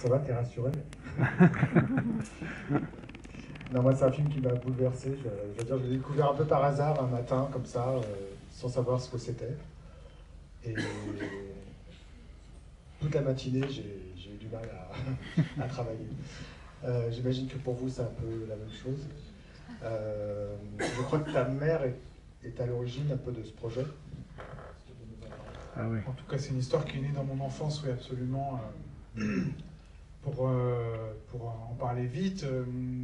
Ça va, t'es rassuré? Non, moi, c'est un film qui m'a bouleversé. Je veux dire, je l'ai découvert un peu par hasard un matin, comme ça, sans savoir ce que c'était. Et toute la matinée, j'ai eu du mal à travailler. J'imagine que pour vous, c'est un peu la même chose. Je crois que ta mère est à l'origine un peu de ce projet. Ah oui. En tout cas, c'est une histoire qui est née dans mon enfance, oui, absolument. Pour en parler vite,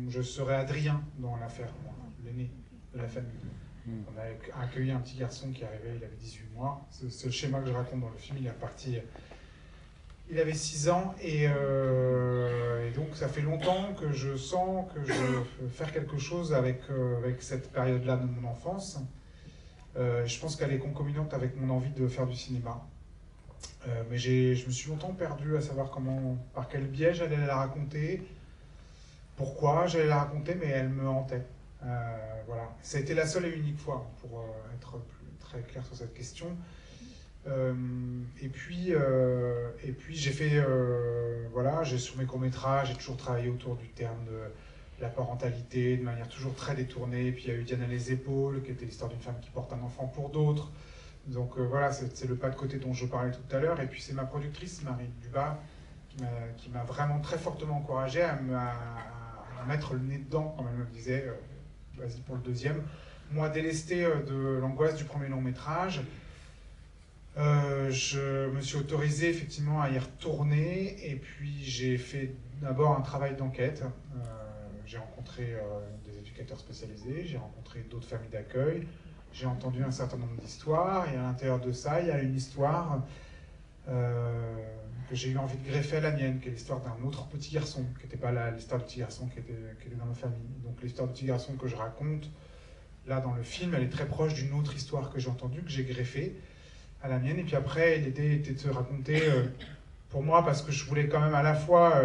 je serais Adrien dans l'affaire, l'aîné de la famille. On a accueilli un petit garçon qui arrivait, il avait 18 mois. C'est le schéma que je raconte dans le film. Il est parti, il avait 6 ans, et donc ça fait longtemps que je sens que je veux faire quelque chose avec cette période-là de mon enfance. Je pense qu'elle est concomitante avec mon envie de faire du cinéma. Mais je me suis longtemps perdu à savoir par quel biais j'allais la raconter, pourquoi j'allais la raconter, mais elle me hantait. Voilà. Ça a été la seule et unique fois, pour être très clair sur cette question. Et puis j'ai fait, voilà, sur mes courts-métrages, j'ai toujours travaillé autour du terme de la parentalité, de manière toujours très détournée. Et puis il y a eu Diane à les épaules, qui était l'histoire d'une femme qui porte un enfant pour d'autres. Donc voilà, c'est le pas de côté dont je parlais tout à l'heure. Et puis c'est ma productrice, Marie Dubas, qui m'a vraiment très fortement encouragé à mettre le nez dedans, quand elle me disait vas-y pour le deuxième. Moi, délesté de l'angoisse du premier long métrage, je me suis autorisé effectivement à y retourner. Et puis j'ai fait d'abord un travail d'enquête. J'ai rencontré des éducateurs spécialisés, j'ai rencontré d'autres familles d'accueil. J'ai entendu un certain nombre d'histoires, et à l'intérieur de ça, il y a une histoire que j'ai eu envie de greffer à la mienne, qui est l'histoire d'un autre petit garçon, qui n'était pas l'histoire du petit garçon qui était dans ma famille. Donc l'histoire du petit garçon que je raconte, là dans le film, elle est très proche d'une autre histoire que j'ai entendue, que j'ai greffée à la mienne. Et puis après, l'idée était de se raconter, pour moi, parce que je voulais quand même à la fois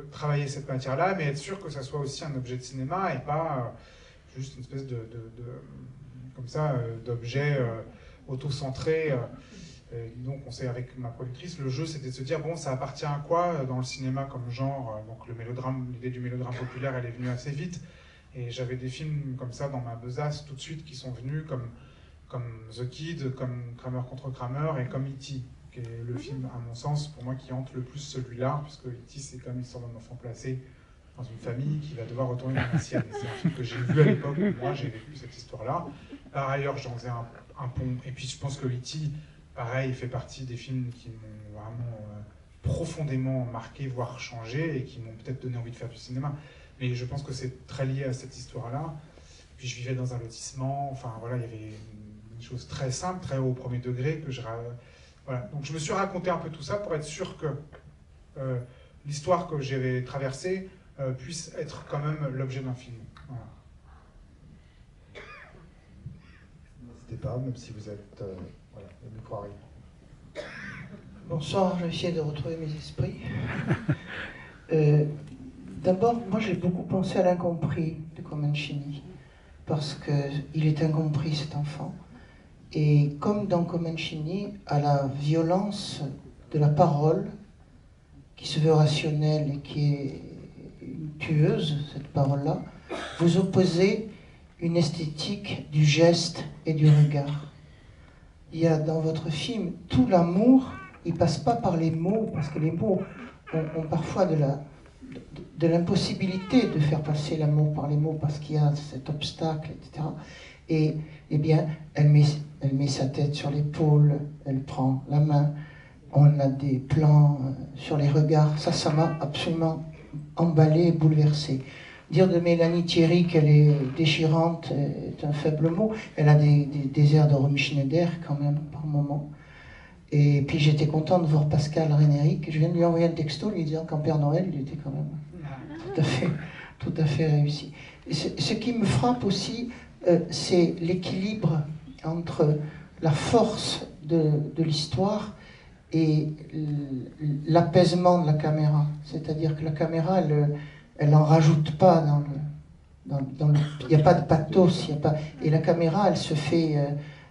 travailler cette matière-là, mais être sûr que ça soit aussi un objet de cinéma, et pas juste une espèce comme ça, d'objets auto-centrés. Donc on sait, avec ma productrice, le jeu c'était de se dire, bon, ça appartient à quoi dans le cinéma comme genre. Donc le mélodrame, l'idée du mélodrame populaire, elle est venue assez vite. Et j'avais des films comme ça dans ma besace tout de suite qui sont venus, comme The Kid, comme Kramer contre Kramer, et comme E.T., qui est le film, à mon sens, pour moi, qui hante le plus celui-là, puisque E.T., c'est comme l'histoire d'un enfant placé dans une famille qui va devoir retourner dans la sienne. C'est un film que j'ai vu à l'époque où moi j'ai vécu cette histoire-là. Par ailleurs, j'en faisais un pont. Et puis je pense que E.T., pareil, fait partie des films qui m'ont vraiment profondément marqué, voire changé, et qui m'ont peut-être donné envie de faire du cinéma. Mais je pense que c'est très lié à cette histoire-là. Puis je vivais dans un lotissement, enfin voilà, il y avait une chose très simple, très haut au premier degré, voilà. Donc je me suis raconté un peu tout ça pour être sûr que l'histoire que j'avais traversée puisse être quand même l'objet d'un film. Voilà. N'hésitez pas, même si vous êtes... voilà, le micro arrive. Bonsoir, je vais essayer de retrouver mes esprits. D'abord, moi j'ai beaucoup pensé à l'incompris de Comencini, parce qu'il est incompris cet enfant. Et comme dans Comencini, à la violence de la parole, qui se veut rationnelle et qui est une tueuse, cette parole-là, vous opposez une esthétique du geste et du regard. Il y a dans votre film tout l'amour, il ne passe pas par les mots, parce que les mots ont parfois de l'impossibilité de faire passer l'amour par les mots, parce qu'il y a cet obstacle, etc. Et eh bien, elle met sa tête sur l'épaule, elle prend la main, on a des plans sur les regards, ça m'a absolument emballé et bouleversé. Dire de Mélanie Thierry qu'elle est déchirante est un faible mot. Elle a des airs de Romy Schneider quand même, par moment. Et puis j'étais content de voir Pascal Rénéric. Je viens de lui envoyer un texto lui disant qu'en Père Noël, il était quand même tout à fait réussi. Et ce qui me frappe aussi, c'est l'équilibre entre la force de l'histoire et l'apaisement de la caméra. C'est-à-dire que la caméra, elle n'en rajoute pas il n'y a pas de pathos, et la caméra, elle se fait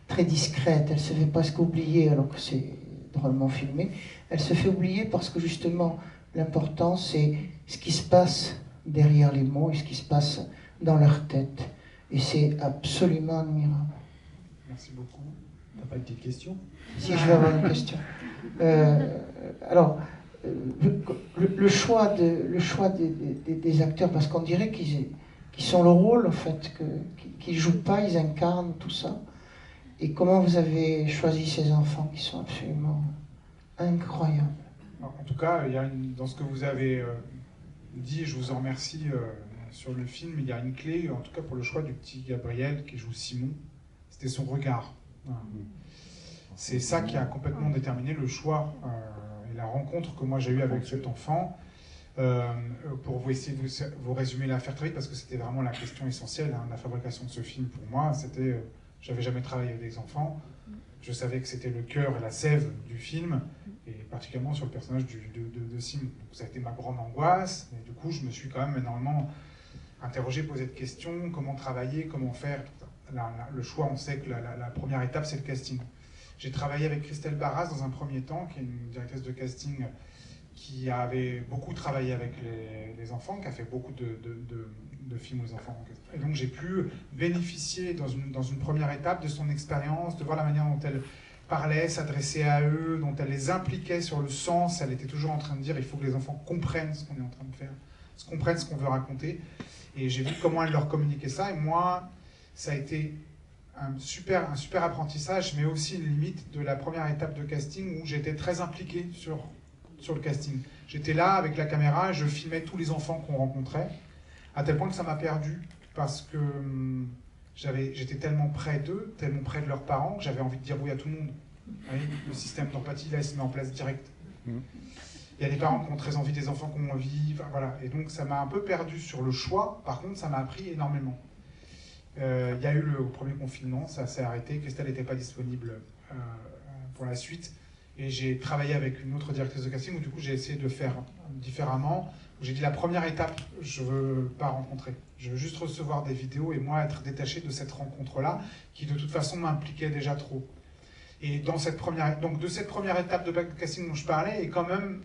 très discrète, elle se fait presque oublier, alors que c'est drôlement filmé. Elle se fait oublier parce que justement, L'important, c'est ce qui se passe derrière les mots et ce qui se passe dans leur tête. Et c'est absolument admirable. Merci beaucoup. T'as pas une petite question? Si, je vais avoir une question. Alors, le choix des acteurs, parce qu'on dirait qu'ils sont le rôle, en fait, qu'ils ne jouent pas, ils incarnent tout ça. Et comment vous avez choisi ces enfants qui sont absolument incroyables? En tout cas, dans ce que vous avez dit, je vous en remercie sur le film, il y a une clé, en tout cas pour le choix du petit Gabriel qui joue Simon, c'était son regard. Voilà. C'est ça qui a complètement déterminé le choix et la rencontre que moi j'ai eue avec cet enfant. Pour vous essayer de vous résumer l'affaire très vite, parce que c'était vraiment la question essentielle, hein, la fabrication de ce film pour moi, c'était, j'avais jamais travaillé avec des enfants, je savais que c'était le cœur et la sève du film, et particulièrement sur le personnage de Simon. Donc ça a été ma grande angoisse, et du coup je me suis quand même énormément interrogé, posé de questions, comment travailler, comment faire. Le choix, on sait que la première étape c'est le casting. J'ai travaillé avec Christelle Barras dans un premier temps, qui est une directrice de casting qui avait beaucoup travaillé avec les enfants, qui a fait beaucoup de films aux enfants. Et donc j'ai pu bénéficier dans une première étape de son expérience, de voir la manière dont elle parlait, s'adressait à eux, dont elle les impliquait sur le sens. Elle était toujours en train de dire il faut que les enfants comprennent ce qu'on est en train de faire, comprennent ce qu'on veut raconter. Et j'ai vu comment elle leur communiquait ça. Et moi, ça a été un super apprentissage, mais aussi une limite de la première étape de casting où j'étais très impliqué sur le casting. J'étais là avec la caméra et je filmais tous les enfants qu'on rencontrait, à tel point que ça m'a perdu, parce que j'étais tellement près d'eux, tellement près de leurs parents, que j'avais envie de dire oui à tout le monde. Oui, le système d'empathie, là, il se met en place direct. Il y a des parents qui ont très envie, des enfants qui ont envie, enfin, voilà. Et donc ça m'a un peu perdu sur le choix, par contre ça m'a appris énormément. Il y a eu le premier confinement, ça s'est arrêté, Christelle n'était pas disponible pour la suite. Et j'ai travaillé avec une autre directrice de casting où du coup j'ai essayé de faire différemment. J'ai dit la première étape, je ne veux pas rencontrer. Je veux juste recevoir des vidéos et moi être détaché de cette rencontre-là qui de toute façon m'impliquait déjà trop. Et donc de cette première étape de casting dont je parlais, et quand même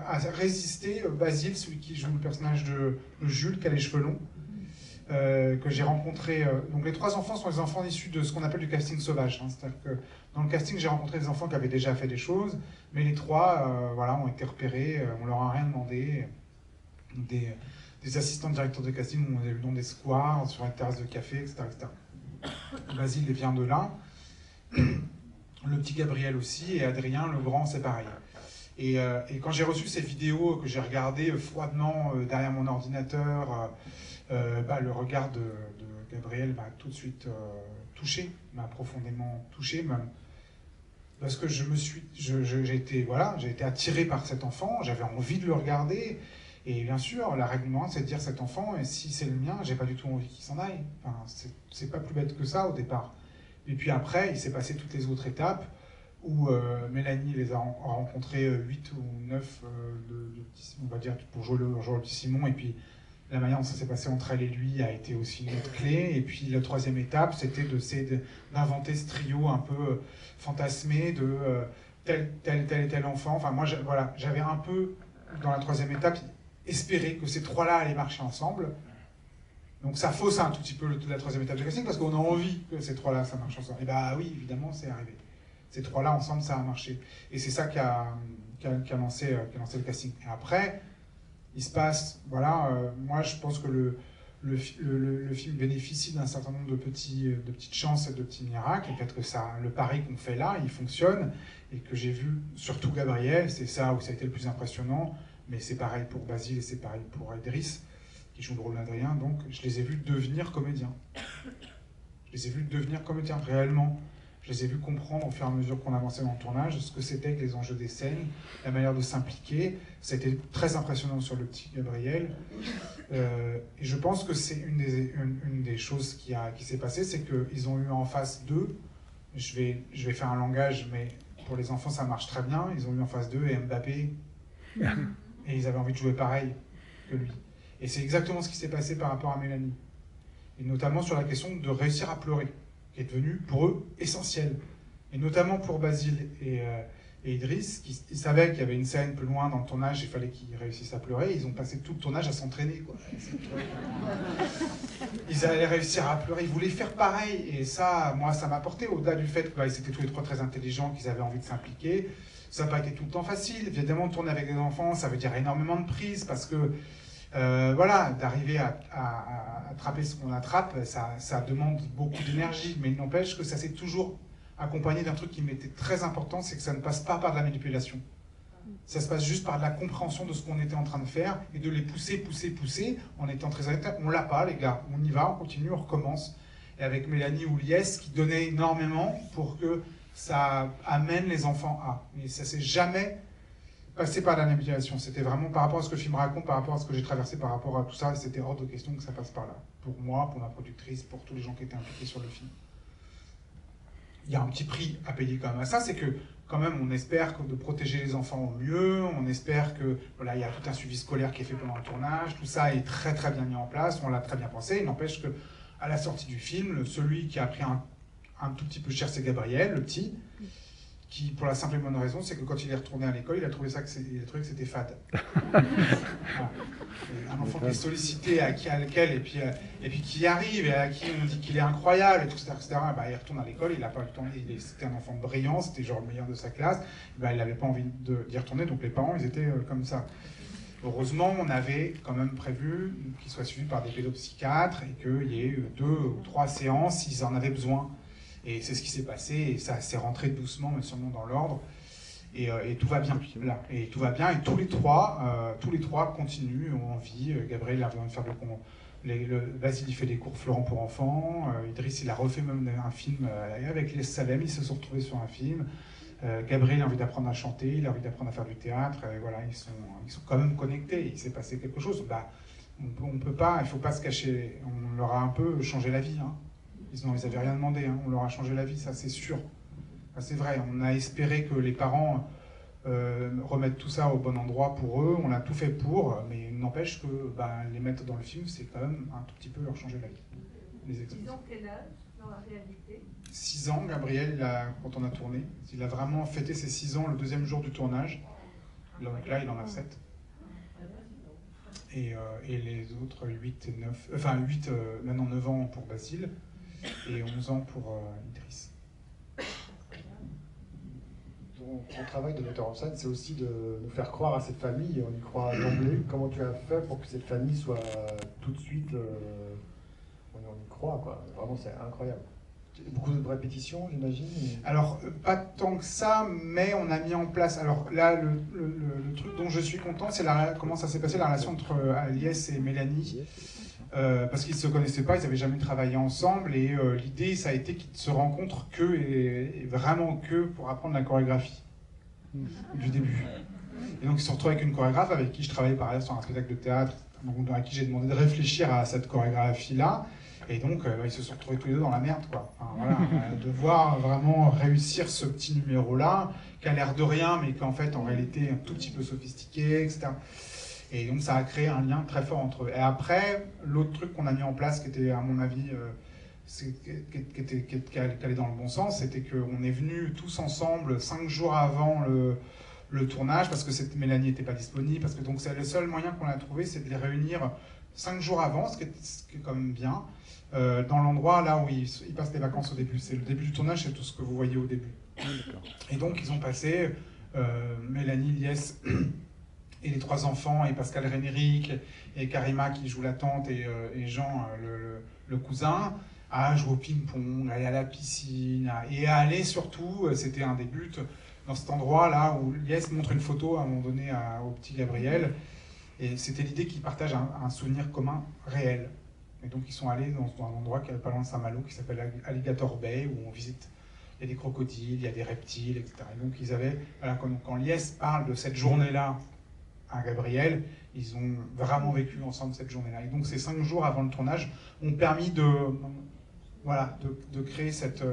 à résister Basile, celui qui joue le personnage de Jules, qui a les cheveux longs, que j'ai rencontré. Donc les 3 enfants sont les enfants issus de ce qu'on appelle du casting sauvage. Hein. C'est-à-dire que dans le casting, j'ai rencontré des enfants qui avaient déjà fait des choses, mais les 3 voilà, ont été repérés, on leur a rien demandé. Des assistants directeurs de casting ont eu dans des squares, sur les terrasses de café, etc. Basile vient de là. Le petit Gabriel aussi, et Adrien, le grand, c'est pareil. Et quand j'ai reçu ces vidéos que j'ai regardées froidement derrière mon ordinateur, le regard de Gabriel m'a tout de suite touché, m'a profondément touché, même, parce que j'ai été attiré par cet enfant, j'avais envie de le regarder, et bien sûr, la règle numéro 1, c'est de dire cet enfant, et si c'est le mien, j'ai pas du tout envie qu'il s'en aille. Enfin, c'est pas plus bête que ça au départ. Et puis après, il s'est passé toutes les autres étapes, où Mélanie les a rencontrés 8 ou 9 on va dire, pour jouer le petit Simon, et puis la manière dont ça s'est passé entre elle et lui a été aussi une autre clé. Et puis la troisième étape, c'était d'inventer ce trio un peu fantasmé de tel et tel enfant. Enfin, moi, j'avais un peu, dans la troisième étape, espéré que ces 3-là allaient marcher ensemble. Donc ça fausse un tout petit peu la troisième étape de casting, parce qu'on a envie que ces 3-là, ça marche ensemble. Et bah oui, évidemment, c'est arrivé. Ces 3-là, ensemble, ça a marché. Et c'est ça qui a lancé le casting. Et après, il se passe, moi je pense que le film bénéficie d'un certain nombre de petites chances et de petits miracles, et peut-être que le pari qu'on fait là, il fonctionne, et que j'ai vu, surtout Gabriel, c'est ça où ça a été le plus impressionnant, mais c'est pareil pour Basile et c'est pareil pour Idriss, qui joue le rôle d'Adrien, donc je les ai vus devenir comédiens. Je les ai vus devenir comédiens, réellement. Je les ai vus comprendre au fur et à mesure qu'on avançait dans le tournage ce que c'était que les enjeux des scènes, la manière de s'impliquer. Ça a été très impressionnant sur le petit Gabriel. Et je pense que c'est une des choses qui s'est passée, c'est qu'ils ont eu en face d'eux, je vais faire un langage, mais pour les enfants ça marche très bien, ils ont eu en face d'eux et Mbappé, et ils avaient envie de jouer pareil que lui. Et c'est exactement ce qui s'est passé par rapport à Mélanie. Et notamment sur la question de réussir à pleurer, qui est devenue pour eux essentielle. Et notamment pour Basile et Idriss, ils savaient qu'il y avait une scène plus loin dans le tournage, il fallait qu'ils réussissent à pleurer, ils ont passé tout le tournage à s'entraîner, quoi. Ils allaient réussir à pleurer, ils voulaient faire pareil, et ça, moi, ça m'a porté, au-delà du fait qu'ils étaient tous les trois très intelligents, qu'ils avaient envie de s'impliquer. Ça n'a pas été tout le temps facile, évidemment, tourner avec des enfants, ça veut dire énormément de prise, parce que, voilà, d'arriver à attraper ce qu'on attrape, ça demande beaucoup d'énergie, mais il n'empêche que ça s'est toujours accompagné d'un truc qui m'était très important, c'est que ça ne passe pas par de la manipulation. Ça se passe juste par de la compréhension de ce qu'on était en train de faire et de les pousser, en étant très honnête. On l'a pas, les gars. On y va, on continue, on recommence. Et avec Mélanie ou Lies, qui donnait énormément pour que ça amène les enfants à. Mais ça s'est jamais passé par la manipulation. C'était vraiment par rapport à ce que le film raconte, par rapport à ce que j'ai traversé, par rapport à tout ça. C'était hors de question que ça passe par là. Pour moi, pour ma productrice, pour tous les gens qui étaient impliqués sur le film. Il y a un petit prix à payer quand même à ça, c'est que quand même on espère de protéger les enfants au mieux, on espère que voilà, il y a tout un suivi scolaire qui est fait pendant le tournage, tout ça est très très bien mis en place, on l'a très bien pensé. Il n'empêche que à la sortie du film, celui qui a pris un tout petit peu cher, c'est Gabriel, le petit, qui, pour la simple et bonne raison, c'est que quand il est retourné à l'école, il a trouvé que c'était fade. Voilà. Un enfant qui est sollicité, à lequel, et puis qui arrive, et à qui on dit qu'il est incroyable, et tout ça, etc. Bah, il retourne à l'école, il n'a pas le temps, c'était un enfant brillant, c'était genre le meilleur de sa classe, bah, il n'avait pas envie d'y retourner, donc les parents, ils étaient comme ça. Heureusement, on avait quand même prévu qu'il soit suivi par des pédopsychiatres, et qu'il y ait 2 ou 3 séances s'ils en avaient besoin. Et c'est ce qui s'est passé, et ça s'est rentré doucement, mais sûrement dans l'ordre. Et tout va bien, là. Et tout va bien, et tous les trois continuent, ont envie. Gabriel a besoin de faire Basile, il fait des cours Florent pour enfants. Idriss, il a refait même un film avec les Salem, ils se sont retrouvés sur un film. Gabriel a envie d'apprendre à chanter, il a envie d'apprendre à faire du théâtre. Et voilà, ils sont quand même connectés. Il s'est passé quelque chose. Bah, on peut pas, il ne faut pas se cacher. On leur a un peu changé la vie, hein. Ils n'avaient rien demandé, hein. On leur a changé la vie, ça c'est sûr. C'est vrai, on a espéré que les parents remettent tout ça au bon endroit pour eux, on a tout fait pour, mais il n'empêche que les mettre dans le film, c'est quand même un tout petit peu leur changer la vie. Ils ont quel âge dans la réalité? 6 ans, Gabriel, quand on a tourné. Il a vraiment fêté ses 6 ans le 2e jour du tournage. Donc là, il en a 7. Et les autres, 8 et 9, enfin 8, maintenant 9 ans pour Basile, et 11 ans pour Idriss. Ton travail de metteur en scène, c'est aussi de nous faire croire à cette famille, et on y croit d'emblée. Comment tu as fait pour que cette famille soit tout de suite... on y croit, quoi. Vraiment, c'est incroyable. Beaucoup de répétitions, j'imagine. Alors, pas tant que ça, mais on a mis en place... Alors là, le truc dont je suis content, c'est comment ça s'est passé, la relation entre Lies et Mélanie. Parce qu'ils ne se connaissaient pas, ils n'avaient jamais travaillé ensemble, et l'idée, ça a été qu'ils se rencontrent et vraiment que pour apprendre la chorégraphie, du début. Et donc ils se sont retrouvés avec une chorégraphe avec qui je travaillais par ailleurs sur un spectacle de théâtre, donc à qui j'ai demandé de réfléchir à cette chorégraphie-là, et donc ils se sont retrouvés tous les deux dans la merde, quoi. Enfin, voilà, devoir vraiment réussir ce petit numéro-là, qui a l'air de rien, mais qu'en fait, en réalité, est un tout petit peu sophistiqué, etc. Et donc ça a créé un lien très fort entre eux. Et après, l'autre truc qu'on a mis en place, qui était à mon avis, qui allait dans le bon sens, c'était qu'on est venus tous ensemble 5 jours avant le tournage, parce que Mélanie n'était pas disponible, parce que donc c'est le seul moyen qu'on a trouvé, c'est de les réunir 5 jours avant, ce qui est quand même bien, dans l'endroit là où ils passent les vacances au début. C'est le début du tournage, c'est tout ce que vous voyez au début. Et donc ils ont passé Mélanie, Lies et les 3 enfants, et Pascal Rénéric, et Karima qui joue la tante, et Jean, le cousin, à jouer au ping-pong, à aller à la piscine, et à aller surtout, c'était un des buts, dans cet endroit-là où Lies montre une photo à un moment donné au petit Gabriel, et c'était l'idée qu'ils partagent un souvenir commun réel. Et donc ils sont allés dans un endroit qui est pas loin de Saint-Malo, qui s'appelle Alligator Bay, où on visite, il y a des crocodiles, il y a des reptiles, etc. Et donc ils avaient, voilà, quand Lies parle de cette journée-là à Gabriel, ils ont vraiment vécu ensemble cette journée-là. Et donc ces 5 jours avant le tournage ont permis de créer cette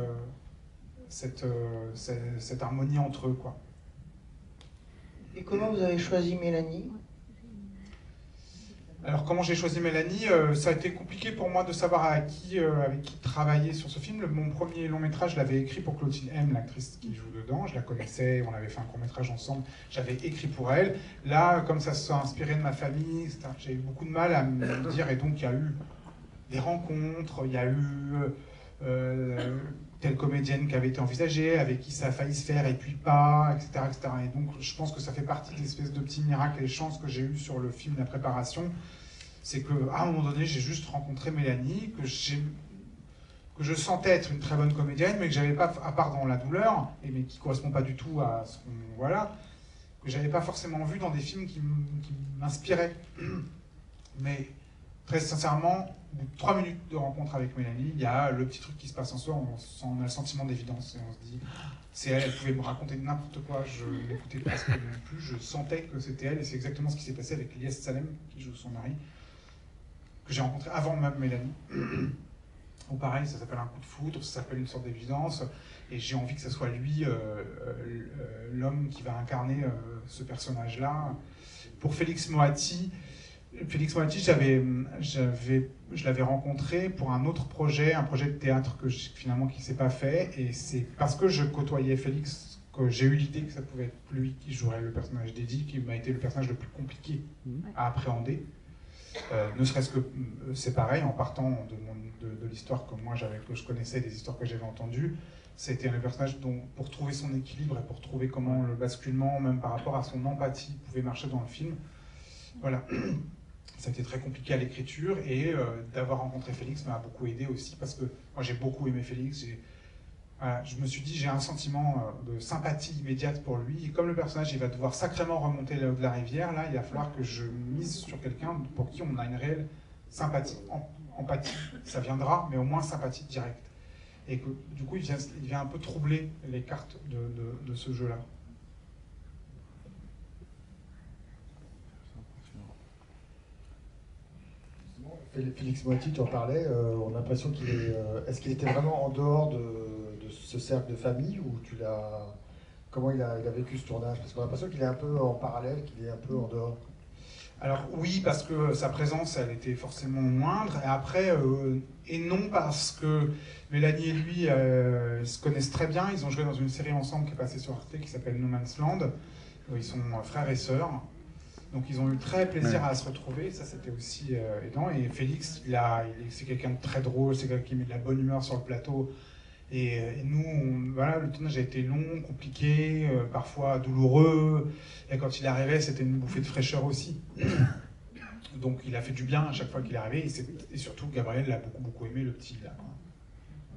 harmonie entre eux, quoi. Et comment vous avez choisi Mélanie? Alors comment j'ai choisi Mélanie, ça a été compliqué pour moi de savoir avec qui travailler sur ce film. Mon premier long métrage, je l'avais écrit pour Clotilde M, l'actrice qui joue dedans. Je la connaissais, on avait fait un court métrage ensemble, j'avais écrit pour elle. Là, comme ça s'est inspiré de ma famille, j'ai eu beaucoup de mal à me dire, et donc il y a eu des rencontres, il y a eu telle comédienne qui avait été envisagée, avec qui ça a failli se faire et puis pas, etc., etc. Et donc je pense que ça fait partie de l'espèce de petits miracles et chances que j'ai eu sur le film, la préparation. C'est qu'à un moment donné, j'ai juste rencontré Mélanie, que je sentais être une très bonne comédienne, mais que j'avais pas, à part dans La Douleur, mais qui correspond pas du tout à ce qu'on... Voilà, que j'avais pas forcément vu dans des films qui m'inspiraient. Mais très sincèrement, au bout de 3 minutes de rencontre avec Mélanie, il y a le petit truc qui se passe en soi, on a le sentiment d'évidence, et on se dit, c'est elle pouvait me raconter n'importe quoi, je l'écoutais presque non plus, je sentais que c'était elle, et c'est exactement ce qui s'est passé avec Lies Salem, qui joue son mari, que j'ai rencontré avant même Mélanie. Ou pareil, ça s'appelle un coup de foudre, ça s'appelle une sorte d'évidence, et j'ai envie que ce soit lui, l'homme qui va incarner ce personnage-là. Pour Félix Moati, je l'avais rencontré pour un autre projet, un projet de théâtre finalement qui ne s'est pas fait, et c'est parce que je côtoyais Félix que j'ai eu l'idée que ça pouvait être lui qui jouerait le personnage d'Eddie, qui m'a été le personnage le plus compliqué à appréhender. Ne serait-ce que c'est pareil, en partant de l'histoire que je connaissais, des histoires que j'avais entendues, c'était un personnage dont, pour trouver son équilibre et pour trouver comment le basculement, même par rapport à son empathie, pouvait marcher dans le film. Voilà, ça a été très compliqué à l'écriture, et d'avoir rencontré Félix m'a beaucoup aidé aussi, parce que moi j'ai beaucoup aimé Félix. Voilà, je me suis dit, j'ai un sentiment de sympathie immédiate pour lui, et comme le personnage il va devoir sacrément remonter le haut de la rivière, là il va falloir que je mise sur quelqu'un pour qui on a une réelle sympathie. Empathie, ça viendra, mais au moins sympathie directe. Et que du coup il vient un peu troubler les cartes de ce jeu-là. Félix Moati, tu en parlais, on a l'impression qu'il est... Est-ce qu'il était vraiment en dehors de ce cercle de famille, ou comment il a vécu ce tournage? Parce qu'on a l'impression qu'il est un peu en parallèle, qu'il est un peu en dehors. Alors oui, parce que sa présence, elle était forcément moindre, et après, et non parce que Mélanie et lui se connaissent très bien, ils ont joué dans une série ensemble qui est passée sur Arte, qui s'appelle No Man's Land, ils sont frères et sœurs. Donc ils ont eu très plaisir à se retrouver, ça c'était aussi aidant. Et Félix, c'est quelqu'un de très drôle, c'est quelqu'un qui met de la bonne humeur sur le plateau. Et nous, voilà, le tournage a été long, compliqué, parfois douloureux. Et quand il arrivait, c'était une bouffée de fraîcheur aussi. Donc il a fait du bien à chaque fois qu'il est arrivé. Et surtout, Gabriel l'a beaucoup aimé, le petit là.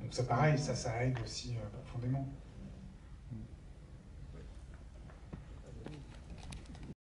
Donc c'est pareil, ça aide aussi profondément.